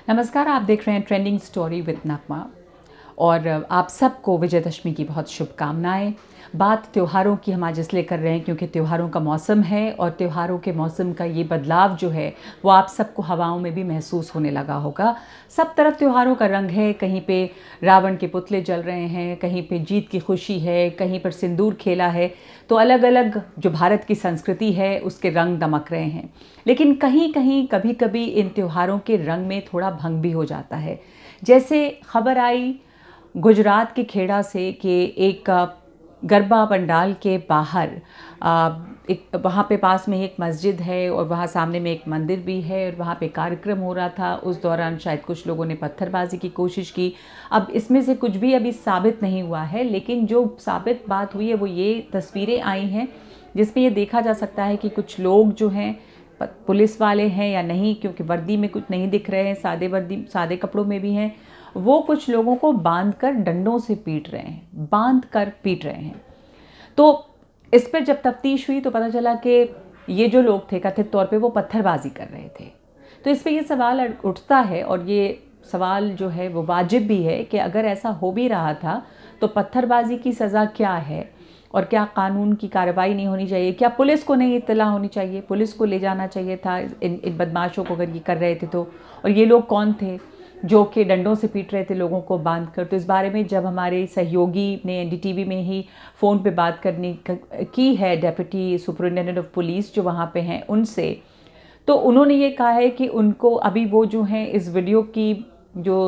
नमस्कार, आप देख रहे हैं ट्रेंडिंग स्टोरी विद नगमा और आप सबको विजयदशमी की बहुत शुभकामनाएं। बात त्योहारों की हम आज इसलिए कर रहे हैं क्योंकि त्योहारों का मौसम है और त्योहारों के मौसम का ये बदलाव जो है वो आप सबको हवाओं में भी महसूस होने लगा होगा। सब तरफ त्योहारों का रंग है, कहीं पे रावण के पुतले जल रहे हैं, कहीं पे जीत की खुशी है, कहीं पर सिंदूर खेला है। तो अलग अलग जो भारत की संस्कृति है उसके रंग दमक रहे हैं, लेकिन कहीं कहीं कभी कभी इन त्योहारों के रंग में थोड़ा भंग भी हो जाता है। जैसे खबर आई गुजरात के खेड़ा से कि एक गरबा पंडाल के बाहर एक वहाँ पे पास में एक मस्जिद है और वहाँ सामने में एक मंदिर भी है और वहाँ पे कार्यक्रम हो रहा था। उस दौरान शायद कुछ लोगों ने पत्थरबाजी की कोशिश की। अब इसमें से कुछ भी अभी साबित नहीं हुआ है, लेकिन जो साबित बात हुई है वो ये तस्वीरें आई हैं जिसमें ये देखा जा सकता है कि कुछ लोग जो हैं पुलिस वाले हैं या नहीं, क्योंकि वर्दी में कुछ नहीं दिख रहे हैं, सादे कपड़ों में भी हैं, वो कुछ लोगों को बांधकर डंडों से पीट रहे हैं, बांध कर पीट रहे हैं। तो इस पर जब तफ्तीश हुई तो पता चला कि ये जो लोग थे कथित तौर पे वो पत्थरबाजी कर रहे थे। तो इस पर ये सवाल उठता है और ये सवाल जो है वो वाजिब भी है कि अगर ऐसा हो भी रहा था तो पत्थरबाजी की सज़ा क्या है और क्या कानून की कार्रवाई नहीं होनी चाहिए? क्या पुलिस को नहीं इत्तला होनी चाहिए? पुलिस को ले जाना चाहिए था इन बदमाशों को अगर ये कर रहे थे तो। और ये लोग कौन थे जो कि डंडों से पीट रहे थे लोगों को बांध कर? तो इस बारे में जब हमारे सहयोगी ने एनडीटीवी में ही फ़ोन पे बात करने की है डेप्यूटी सुपरिटेंडेंट ऑफ पुलिस जो वहाँ पे हैं उनसे, तो उन्होंने ये कहा है कि उनको अभी वो जो हैं इस वीडियो की जो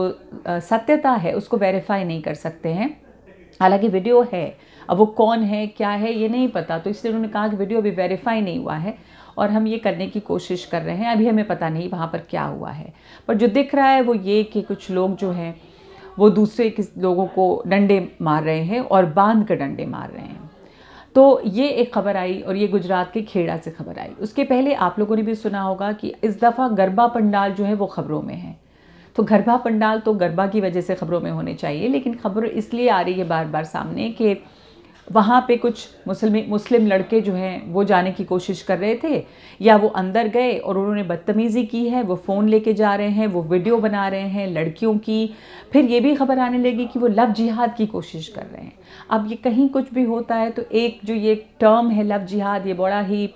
सत्यता है उसको वेरीफाई नहीं कर सकते हैं। हालांकि वीडियो है, अब वो कौन है क्या है ये नहीं पता, तो इसलिए उन्होंने कहा कि वीडियो अभी वेरीफाई नहीं हुआ है और हम ये करने की कोशिश कर रहे हैं। अभी हमें पता नहीं वहाँ पर क्या हुआ है, पर जो दिख रहा है वो ये कि कुछ लोग जो हैं वो दूसरे लोगों को डंडे मार रहे हैं और बांध कर डंडे मार रहे हैं। तो ये एक खबर आई और ये गुजरात के खेड़ा से खबर आई। उसके पहले आप लोगों ने भी सुना होगा कि इस दफ़ा गरबा पंडाल जो है वो खबरों में है। तो गरबा पंडाल तो गरबा की वजह से खबरों में होने चाहिए, लेकिन खबर इसलिए आ रही है बार बार सामने कि वहाँ पे कुछ मुस्लिम लड़के जो हैं वो जाने की कोशिश कर रहे थे या वो अंदर गए और उन्होंने बदतमीज़ी की है, वो फ़ोन लेके जा रहे हैं, वो वीडियो बना रहे हैं लड़कियों की। फिर ये भी खबर आने लगी कि वो लव जिहाद की कोशिश कर रहे हैं। अब ये कहीं कुछ भी होता है तो एक जो ये टर्म है लव जिहाद, ये बड़ा ही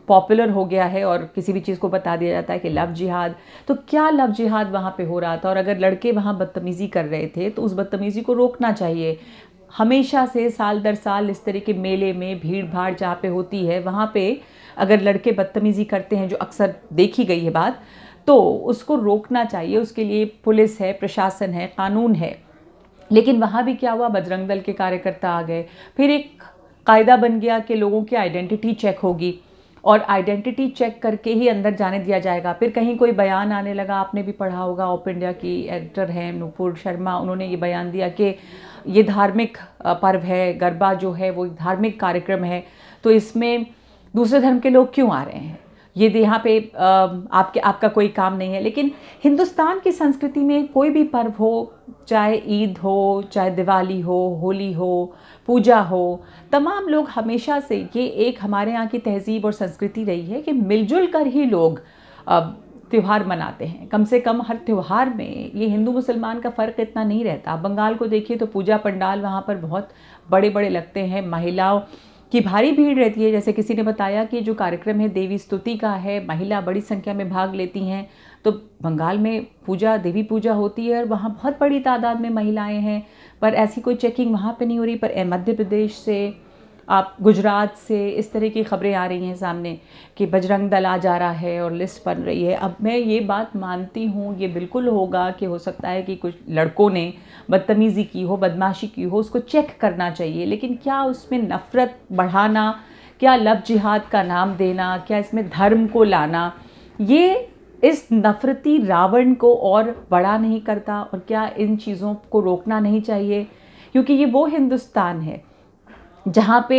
पॉपुलर हो गया है और किसी भी चीज़ को बता दिया जाता है कि लव जिहाद। तो क्या लव जिहाद वहाँ पे हो रहा था? और अगर लड़के वहाँ बदतमीज़ी कर रहे थे तो उस बदतमीज़ी को रोकना चाहिए। हमेशा से साल दर साल इस तरह के मेले में भीड़ भाड़ जहाँ पे होती है वहाँ पे अगर लड़के बदतमीज़ी करते हैं, जो अक्सर देखी गई है बात, तो उसको रोकना चाहिए। उसके लिए पुलिस है, प्रशासन है, कानून है। लेकिन वहाँ भी क्या हुआ, बजरंग दल के कार्यकर्ता आ गए। फिर एक कायदा बन गया कि लोगों की आइडेंटिटी चेक होगी और आइडेंटिटी चेक करके ही अंदर जाने दिया जाएगा। फिर कहीं कोई बयान आने लगा, आपने भी पढ़ा होगा, ओपन इंडिया की एडिटर हैं नूपुर शर्मा, उन्होंने ये बयान दिया कि ये धार्मिक पर्व है, गरबा जो है वो धार्मिक कार्यक्रम है, तो इसमें दूसरे धर्म के लोग क्यों आ रहे हैं? ये यहाँ पे आपका कोई काम नहीं है। लेकिन हिंदुस्तान की संस्कृति में कोई भी पर्व हो, चाहे ईद हो, चाहे दिवाली हो, होली हो, पूजा हो, तमाम लोग हमेशा से, ये एक हमारे यहाँ की तहजीब और संस्कृति रही है कि मिलजुल कर ही लोग त्यौहार मनाते हैं। कम से कम हर त्यौहार में ये हिंदू मुसलमान का फ़र्क इतना नहीं रहता। बंगाल को देखिए तो पूजा पंडाल वहाँ पर बहुत बड़े बड़े लगते हैं, महिलाओं की भारी भीड़ रहती है। जैसे किसी ने बताया कि जो कार्यक्रम है देवी स्तुति का है, महिला बड़ी संख्या में भाग लेती हैं। तो बंगाल में देवी पूजा होती है और वहाँ बहुत बड़ी तादाद में महिलाएं हैं, पर ऐसी कोई चेकिंग वहाँ पे नहीं हो रही। पर मध्य प्रदेश से, आप गुजरात से इस तरह की खबरें आ रही हैं सामने कि बजरंग दल आ जा रहा है और लिस्ट बन रही है। अब मैं ये बात मानती हूँ, ये बिल्कुल होगा कि हो सकता है कि कुछ लड़कों ने बदतमीज़ी की हो, बदमाशी की हो, उसको चेक करना चाहिए। लेकिन क्या उसमें नफ़रत बढ़ाना, क्या लव जिहाद का नाम देना, क्या इसमें धर्म को लाना, ये इस नफ़रती रावण को और बड़ा नहीं करता? और क्या इन चीज़ों को रोकना नहीं चाहिए? क्योंकि ये वो हिंदुस्तान है जहाँ पे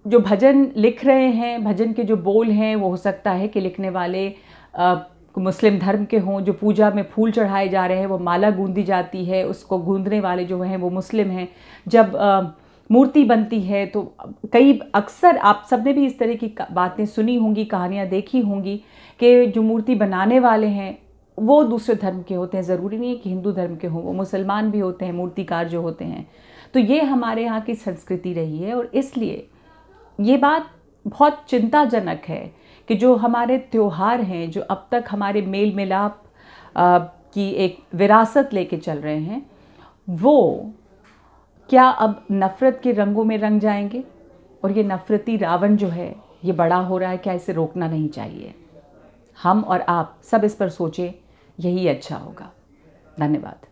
जो भजन लिख रहे हैं, भजन के जो बोल हैं, वो हो सकता है कि लिखने वाले मुस्लिम धर्म के हों। जो पूजा में फूल चढ़ाए जा रहे हैं, वो माला गूंदी जाती है, उसको गूंदने वाले जो हैं वो मुस्लिम हैं। जब मूर्ति बनती है तो कई अक्सर आप सबने भी इस तरह की बातें सुनी होंगी, कहानियाँ देखी होंगी कि जो मूर्ति बनाने वाले हैं वो दूसरे धर्म के होते हैं, ज़रूरी नहीं है कि हिंदू धर्म के हों, वो मुसलमान भी होते हैं, मूर्तिकार जो होते हैं। तो ये हमारे यहाँ की संस्कृति रही है और इसलिए ये बात बहुत चिंताजनक है कि जो हमारे त्योहार हैं, जो अब तक हमारे मेल मिलाप की एक विरासत लेके चल रहे हैं, वो क्या अब नफ़रत के रंगों में रंग जाएंगे? और ये नफ़रती रावण जो है ये बड़ा हो रहा है, क्या इसे रोकना नहीं चाहिए? हम और आप सब इस पर सोचें, यही अच्छा होगा। धन्यवाद।